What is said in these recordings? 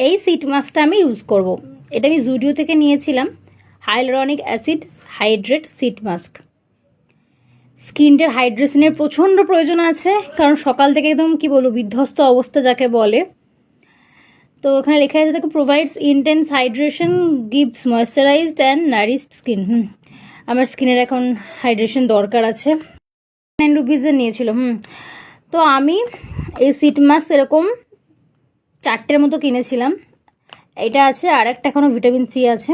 এই সিট মাস্কটা আমি ইউজ করব। এটা আমি জুডিও থেকে নিয়েছিলাম, hyaluronic acid hydrate sheet mask. স্কিনটার হাইড্রেশনের প্রচণ্ড প্রয়োজন আছে, কারণ সকাল থেকে একদম কি বলবো বিধ্বস্ত অবস্থা যাকে বলে। তো ওখানে লেখা আছে দেখো, provides intense hydration, gives moisturised and nourished skin. আমার স্কিনের এখন হাইড্রেশন দরকার আছে। 9 রুপিজের নিয়েছিল। তো আমি এই সিট মাস্ক এরকম 4টের মতো কিনেছিলাম। এটা আছে, আর একটা এখনও ভিটামিন সি আছে।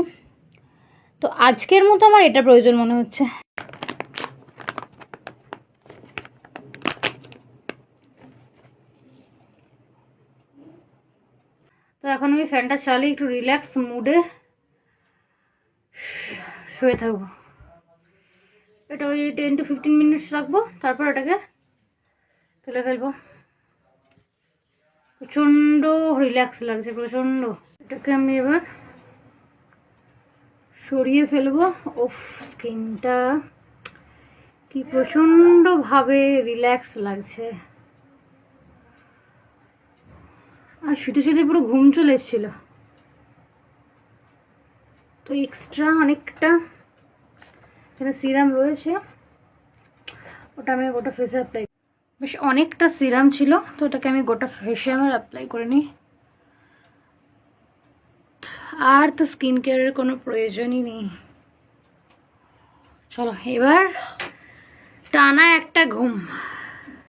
তো আজকের মতো আমার এটা প্রয়োজন মনে হচ্ছে। তো এখন আমি ফ্যানটা চালিয়ে একটু রিল্যাক্স মুডে শুয়ে থাকবো। এটা ওই 10 to 15 মিনিটস রাখবো, তারপর এটাকে তুলে ফেলবো। প্রচণ্ড রিল্যাক্স লাগছে, প্রচণ্ড। এটাকে আমি এবার সরিয়ে ফেলবো। ওফ, স্কিনটা কি প্রচণ্ডভাবে রিল্যাক্স লাগছে। আর শুতে শুতে পুরো ঘুম চলে এসেছিল। তো এক্সট্রা অনেকটা এখানে সিরাম রয়েছে, ওটা আমি গোটা ফেসে অ্যাপ্লাই, বেশ অনেকটা সিরাম ছিল, তো ওটাকে আমি গোটা ফেসে আমার অ্যাপ্লাই করে নিই। আর তো স্কিন কেয়ারের কোনো প্রয়োজনই নেই। চলো এবার টানা একটা ঘুম।